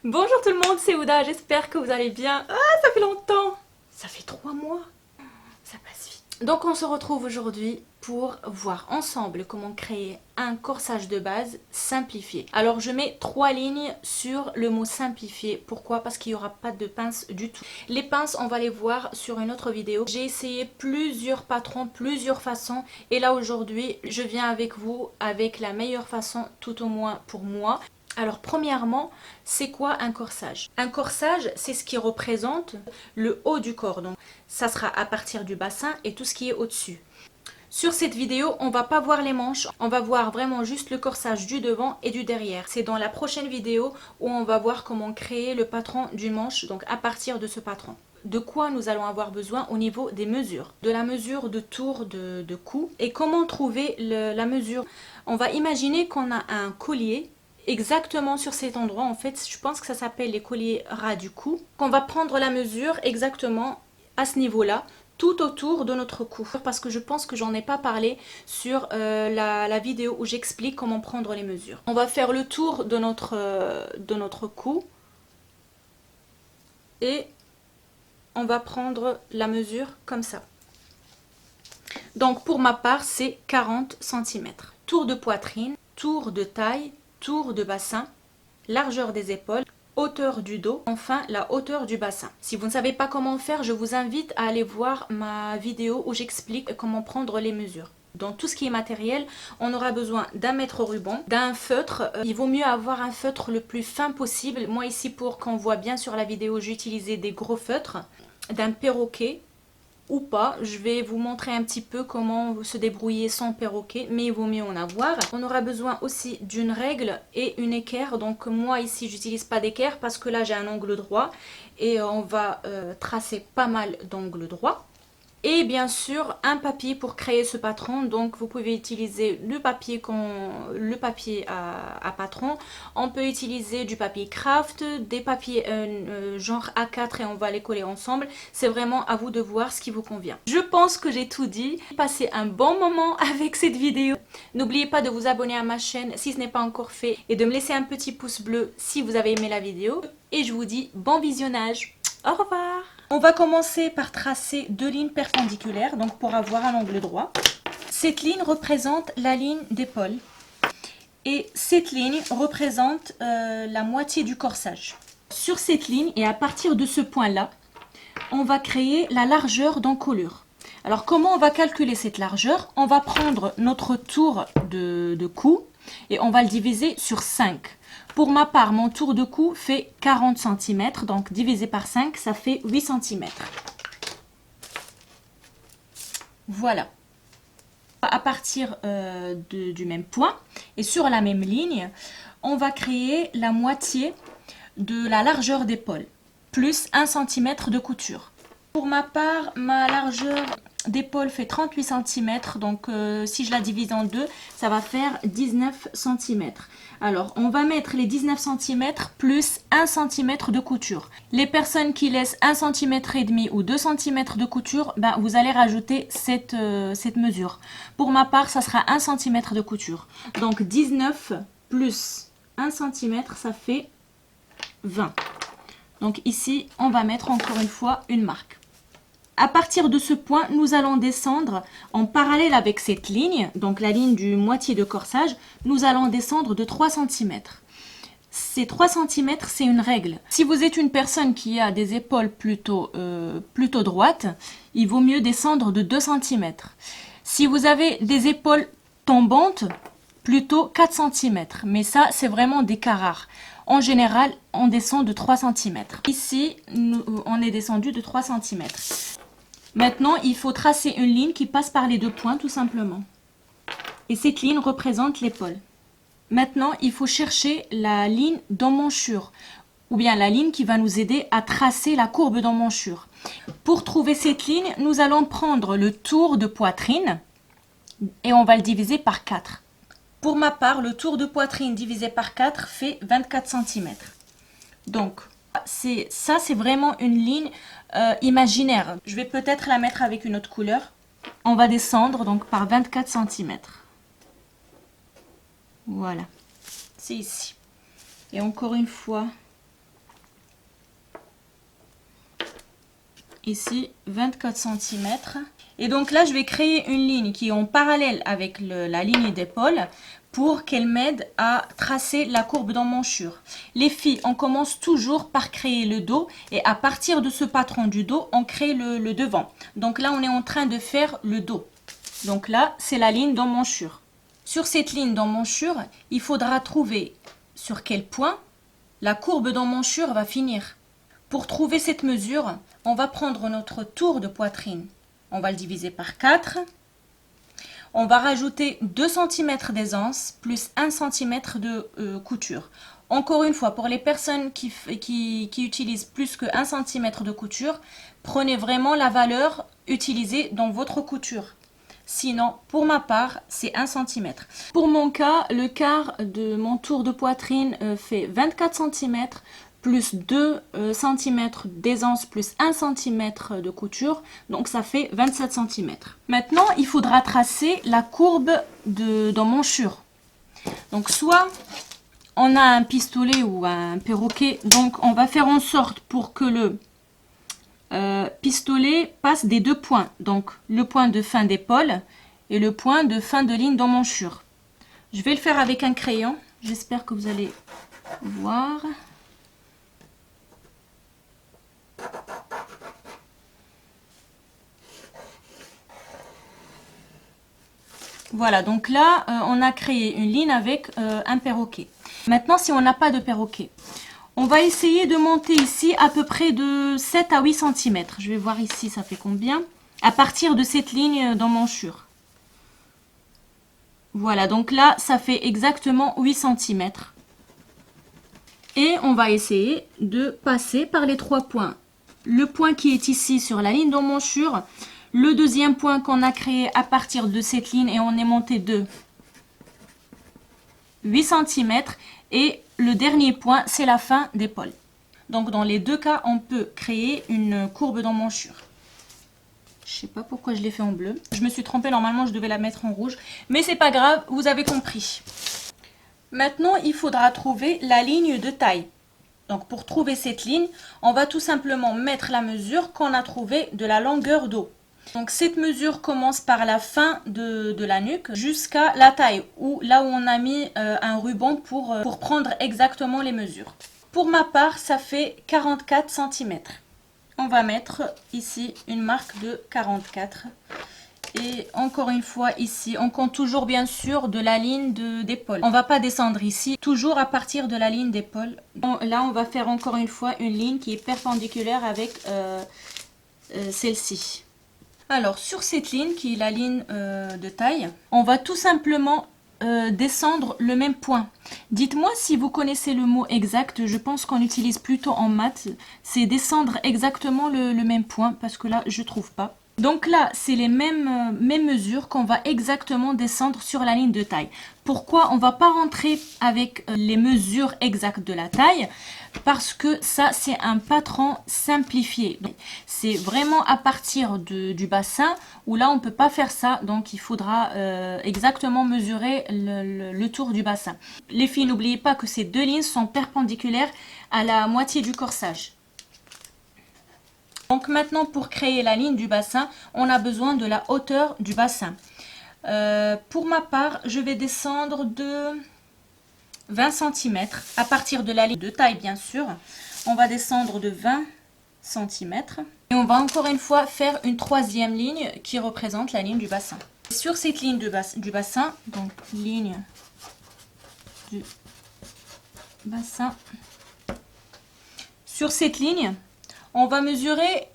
Bonjour tout le monde, c'est Ouda, j'espère que vous allez bien. Ah, ça fait longtemps. Ça fait 3 mois. Ça passe vite. Donc on se retrouve aujourd'hui pour voir ensemble comment créer un corsage de base simplifié. Alors je mets 3 lignes sur le mot simplifié. Pourquoi? Parce qu'il n'y aura pas de pince du tout. Les pinces, on va les voir sur une autre vidéo. J'ai essayé plusieurs patrons, plusieurs façons. Et là aujourd'hui, je viens avec vous avec la meilleure façon, tout au moins pour moi. Alors premièrement, c'est quoi un corsage? Un corsage, c'est ce qui représente le haut du corps. Donc ça sera à partir du bassin et tout ce qui est au-dessus. Sur cette vidéo, on va pas voir les manches, on va voir vraiment juste le corsage du devant et du derrière. C'est dans la prochaine vidéo où on va voir comment créer le patron d'une manche, donc à partir de ce patron. De quoi nous allons avoir besoin au niveau des mesures, de la mesure de tour de cou et comment trouver la mesure. On va imaginer qu'on a un collier exactement sur cet endroit. En fait, je pense que ça s'appelle les colliers ras du cou. On va prendre la mesure exactement à ce niveau-là, tout autour de notre cou, parce que je pense que j'en ai pas parlé sur la vidéo où j'explique comment prendre les mesures. On va faire le tour de notre cou et on va prendre la mesure comme ça. Donc pour ma part, c'est 40 cm. Tour de poitrine, tour de taille, tour de bassin, largeur des épaules, hauteur du dos, enfin la hauteur du bassin. Si vous ne savez pas comment faire, je vous invite à aller voir ma vidéo où j'explique comment prendre les mesures. Dans tout ce qui est matériel, on aura besoin d'un mètre ruban, d'un feutre. Il vaut mieux avoir un feutre le plus fin possible. Moi ici, pour qu'on voit bien sur la vidéo, j'ai utilisé des gros feutres, d'un perroquet ou pas. Je vais vous montrer un petit peu comment se débrouiller sans perroquet, mais il vaut mieux en avoir. On aura besoin aussi d'une règle et une équerre. Donc moi ici j'utilise pas d'équerre parce que là j'ai un angle droit et on va tracer pas mal d'angles droits. Et bien sûr un papier pour créer ce patron. Donc vous pouvez utiliser le papier à patron. On peut utiliser du papier craft, des papiers genre A4 et on va les coller ensemble. C'est vraiment à vous de voir ce qui vous convient. Je pense que j'ai tout dit. Passez un bon moment avec cette vidéo. N'oubliez pas de vous abonner à ma chaîne si ce n'est pas encore fait et de me laisser un petit pouce bleu si vous avez aimé la vidéo. Et je vous dis bon visionnage. Au revoir. On va commencer par tracer 2 lignes perpendiculaires, donc pour avoir un angle droit. Cette ligne représente la ligne d'épaule. Et cette ligne représente la moitié du corsage. Sur cette ligne, et à partir de ce point-là, on va créer la largeur d'encolure. Alors comment on va calculer cette largeur? On va prendre notre tour de cou et on va le diviser sur 5. Pour ma part, mon tour de cou fait 40 cm, donc divisé par 5, ça fait 8 cm. Voilà. À partir du même point et sur la même ligne, on va créer la moitié de la largeur d'épaule, plus 1 cm de couture. Pour ma part, ma largeur d'épaule fait 38 cm, donc si je la divise en deux, ça va faire 19 cm. Alors, on va mettre les 19 cm plus 1 cm de couture. Les personnes qui laissent 1 cm et demi ou 2 cm de couture, ben, vous allez rajouter cette mesure. Pour ma part, ça sera 1 cm de couture. Donc 19 plus 1 cm, ça fait 20. Donc ici, on va mettre encore une fois une marque. À partir de ce point, nous allons descendre en parallèle avec cette ligne, donc la ligne du moitié de corsage, nous allons descendre de 3 cm. Ces 3 cm, c'est une règle. Si vous êtes une personne qui a des épaules plutôt droites, il vaut mieux descendre de 2 cm. Si vous avez des épaules tombantes, plutôt 4 cm. Mais ça, c'est vraiment des cas rares. En général, on descend de 3 cm. Ici, on est descendu de 3 cm. Maintenant, il faut tracer une ligne qui passe par les 2 points, tout simplement. Et cette ligne représente l'épaule. Maintenant, il faut chercher la ligne d'emmanchure, ou bien la ligne qui va nous aider à tracer la courbe d'emmanchure. Pour trouver cette ligne, nous allons prendre le tour de poitrine et on va le diviser par 4. Pour ma part, le tour de poitrine divisé par 4 fait 24 cm. Donc, ça c'est vraiment une ligne imaginaire. Je vais peut-être la mettre avec une autre couleur. On va descendre donc par 24 cm. Voilà, c'est ici. Et encore une fois, ici 24 cm. Et donc là, je vais créer une ligne qui est en parallèle avec la ligne d'épaule pour qu'elle m'aide à tracer la courbe d'emmanchure. Les filles, on commence toujours par créer le dos et à partir de ce patron du dos, on crée le devant. Donc là, on est en train de faire le dos. Donc là, c'est la ligne d'emmanchure. Sur cette ligne d'emmanchure, il faudra trouver sur quel point la courbe d'emmanchure va finir. Pour trouver cette mesure, on va prendre notre tour de poitrine. On va le diviser par 4. On va rajouter 2 cm d'aisance plus 1 cm de couture. Encore une fois, pour les personnes qui utilisent plus que 1 cm de couture, prenez vraiment la valeur utilisée dans votre couture. Sinon, pour ma part, c'est 1 cm. Pour mon cas, le quart de mon tour de poitrine fait 24 cm plus 2 cm d'aisance plus 1 cm de couture. Donc, ça fait 27 cm. Maintenant, il faudra tracer la courbe d'emmanchure. Donc, soit on a un pistolet ou un perroquet. Donc, on va faire en sorte pour que le pistolet passe des deux points. Donc, le point de fin d'épaule et le point de fin de ligne d'emmanchure. Je vais le faire avec un crayon. J'espère que vous allez voir. Voilà, donc là, on a créé une ligne avec un perroquet. Maintenant, si on n'a pas de perroquet, on va essayer de monter ici à peu près de 7 à 8 cm. Je vais voir ici, ça fait combien? À partir de cette ligne d'emmanchure. Voilà, donc là, ça fait exactement 8 cm. Et on va essayer de passer par les 3 points. Le point qui est ici sur la ligne d'emmanchure, le deuxième point qu'on a créé à partir de cette ligne et on est monté de 8 cm. Et le dernier point, c'est la fin d'épaule. Donc dans les deux cas, on peut créer une courbe d'emmanchure. Je sais pas pourquoi je l'ai fait en bleu. Je me suis trompée, normalement je devais la mettre en rouge. Mais c'est pas grave, vous avez compris. Maintenant, il faudra trouver la ligne de taille. Donc pour trouver cette ligne, on va tout simplement mettre la mesure qu'on a trouvée de la longueur dos. Donc cette mesure commence par la fin de la nuque jusqu'à la taille, là où on a mis un ruban pour prendre exactement les mesures. Pour ma part, ça fait 44 cm. On va mettre ici une marque de 44. Et encore une fois ici, on compte toujours bien sûr de la ligne d'épaule. On ne va pas descendre ici, toujours à partir de la ligne d'épaule. Bon, là, on va faire encore une fois une ligne qui est perpendiculaire avec celle-ci. Alors, sur cette ligne, qui est la ligne de taille, on va tout simplement descendre le même point. Dites-moi si vous connaissez le mot exact, je pense qu'on utilise plutôt en maths, c'est descendre exactement le même point, parce que là, je ne trouve pas. Donc là, c'est les mêmes mesures qu'on va exactement descendre sur la ligne de taille. Pourquoi on ne va pas rentrer avec les mesures exactes de la taille? Parce que ça, c'est un patron simplifié. C'est vraiment à partir du bassin où là, on ne peut pas faire ça. Donc, il faudra exactement mesurer le tour du bassin. Les filles, n'oubliez pas que ces deux lignes sont perpendiculaires à la moitié du corsage. Donc maintenant, pour créer la ligne du bassin, on a besoin de la hauteur du bassin. Pour ma part, je vais descendre de 20 cm à partir de la ligne de taille, bien sûr. On va descendre de 20 cm. Et on va encore une fois faire une troisième ligne qui représente la ligne du bassin. Sur cette ligne du bassin, donc ligne du bassin, sur cette ligne, on va mesurer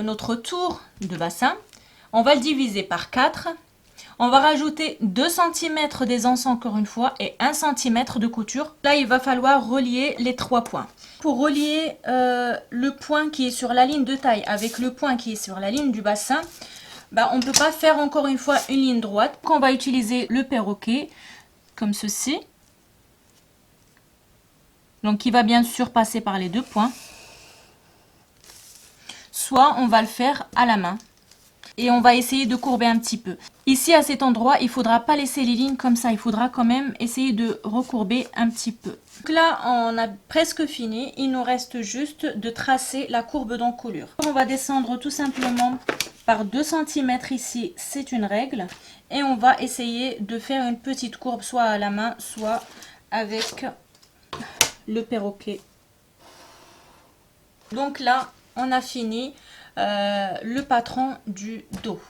notre tour de bassin. On va le diviser par 4. On va rajouter 2 cm d'aisance encore une fois et 1 cm de couture. Là, il va falloir relier les 3 points. Pour relier le point qui est sur la ligne de taille avec le point qui est sur la ligne du bassin, on ne peut pas faire encore une fois une ligne droite. Donc, on va utiliser le perroquet comme ceci. Donc, qui va bien sûr passer par les deux points. Soit on va le faire à la main. Et on va essayer de courber un petit peu. Ici, à cet endroit, il ne faudra pas laisser les lignes comme ça. Il faudra quand même essayer de recourber un petit peu. Donc là, on a presque fini. Il nous reste juste de tracer la courbe d'encolure. On va descendre tout simplement par 2 cm ici. C'est une règle. Et on va essayer de faire une petite courbe, soit à la main, soit avec le perroquet. Donc là, on a fini le patron du dos.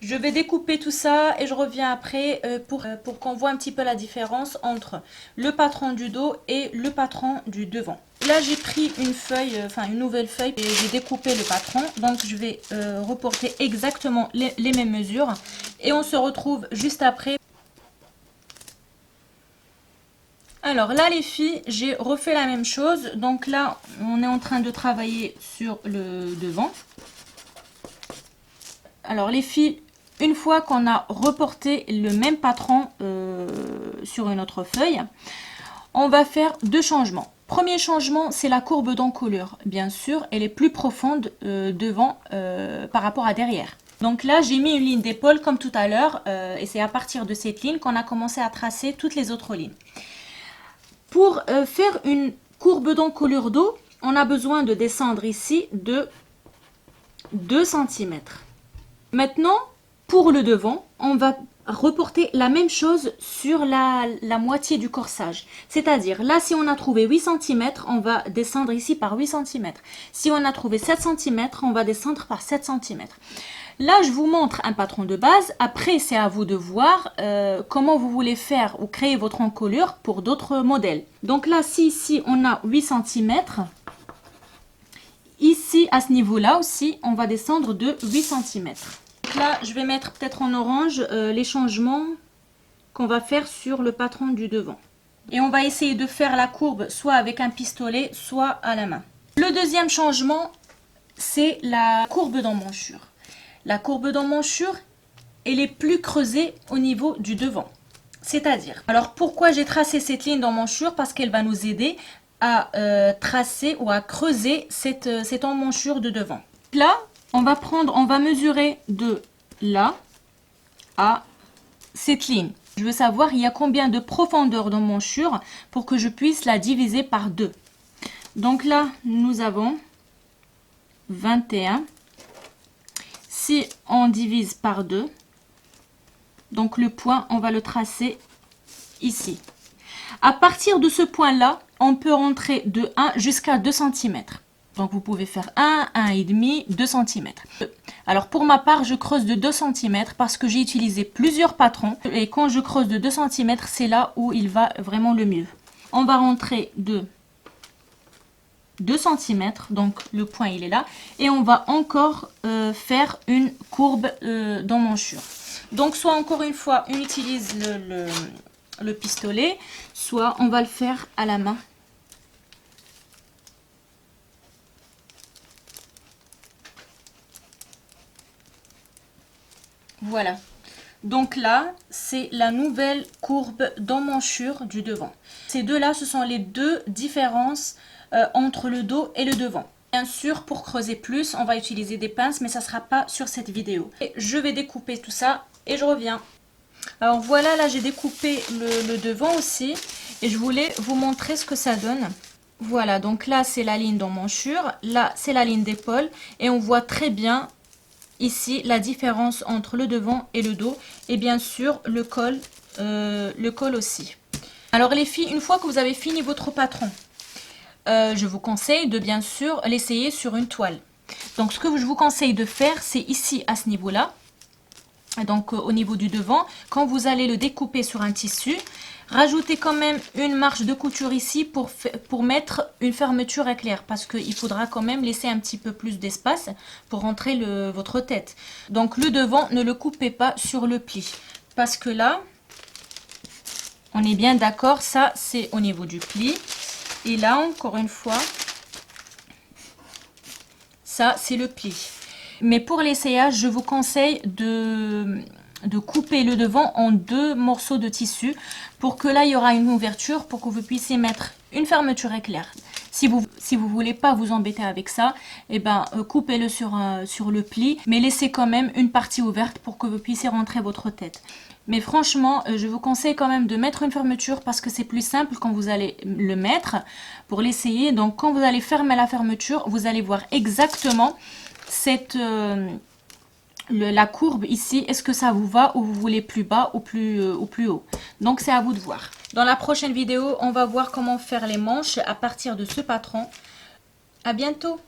Je vais découper tout ça et je reviens après pour qu'on voit un petit peu la différence entre le patron du dos et le patron du devant. Là, j'ai pris une feuille, une nouvelle feuille et j'ai découpé le patron. Donc, je vais reporter exactement les mêmes mesures et on se retrouve juste après. Alors là les filles, j'ai refait la même chose. Donc là, on est en train de travailler sur le devant. Alors les filles, une fois qu'on a reporté le même patron sur une autre feuille, on va faire 2 changements. Premier changement, c'est la courbe d'encolure. Bien sûr, elle est plus profonde devant par rapport à derrière. Donc là, j'ai mis une ligne d'épaule comme tout à l'heure et c'est à partir de cette ligne qu'on a commencé à tracer toutes les autres lignes. Pour faire une courbe d'encolure dos, on a besoin de descendre ici de 2 cm. Maintenant, pour le devant, on va reporter la même chose sur la moitié du corsage. C'est-à-dire, là, si on a trouvé 8 cm, on va descendre ici par 8 cm. Si on a trouvé 7 cm, on va descendre par 7 cm. Là, je vous montre un patron de base. Après, c'est à vous de voir comment vous voulez faire ou créer votre encolure pour d'autres modèles. Donc là, si ici, on a 8 cm, ici, à ce niveau-là aussi, on va descendre de 8 cm. Donc là, je vais mettre peut-être en orange les changements qu'on va faire sur le patron du devant. Et on va essayer de faire la courbe soit avec un pistolet, soit à la main. Le deuxième changement, c'est la courbe d'emmanchure. La courbe d'emmanchure, elle est plus creusée au niveau du devant. C'est-à-dire, alors pourquoi j'ai tracé cette ligne d'emmanchure? Parce qu'elle va nous aider à tracer ou à creuser cette emmanchure de devant. Là, on va mesurer de là à cette ligne. Je veux savoir il y a combien de profondeur d'emmanchure pour que je puisse la diviser par 2. Donc là, nous avons 21. Si on divise par 2, donc le point, on va le tracer ici. À partir de ce point-là, on peut rentrer de 1 jusqu'à 2 cm. Donc vous pouvez faire 1, 1,5, 2 cm. Alors pour ma part, je creuse de 2 cm parce que j'ai utilisé plusieurs patrons. Et quand je creuse de 2 cm, c'est là où il va vraiment le mieux. On va rentrer de 2 cm, donc le point il est là, et on va encore faire une courbe d'emmanchure. Donc soit encore une fois on utilise le pistolet, soit on va le faire à la main. Voilà, donc là c'est la nouvelle courbe d'emmanchure du devant. Ces deux là, ce sont les deux différences entre le dos et le devant. Bien sûr, pour creuser plus, on va utiliser des pinces, mais ça ne sera pas sur cette vidéo. Et je vais découper tout ça et je reviens. Alors voilà, là j'ai découpé le devant aussi et je voulais vous montrer ce que ça donne. Voilà, donc là c'est la ligne d'emmanchure, là c'est la ligne d'épaule et on voit très bien ici la différence entre le devant et le dos et bien sûr le col aussi. Alors les filles, une fois que vous avez fini votre patron, je vous conseille de bien sûr l'essayer sur une toile. Donc ce que je vous conseille de faire, c'est ici à ce niveau-là, donc au niveau du devant, quand vous allez le découper sur un tissu, rajoutez quand même une marge de couture ici pour mettre une fermeture éclair, parce qu'il faudra quand même laisser un petit peu plus d'espace pour rentrer votre tête. Donc le devant, ne le coupez pas sur le pli, parce que là, on est bien d'accord, ça c'est au niveau du pli. Et là, encore une fois, ça, c'est le pli. Mais pour l'essayage, je vous conseille de couper le devant en 2 morceaux de tissu pour que là, il y aura une ouverture pour que vous puissiez mettre une fermeture éclair. Si vous voulez pas vous embêter avec ça, eh ben, coupez-le sur le pli, mais laissez quand même une partie ouverte pour que vous puissiez rentrer votre tête. Mais franchement, je vous conseille quand même de mettre une fermeture parce que c'est plus simple quand vous allez le mettre pour l'essayer. Donc quand vous allez fermer la fermeture, vous allez voir exactement la courbe ici. Est-ce que ça vous va ou vous voulez plus bas ou plus haut? Donc c'est à vous de voir. Dans la prochaine vidéo, on va voir comment faire les manches à partir de ce patron. À bientôt!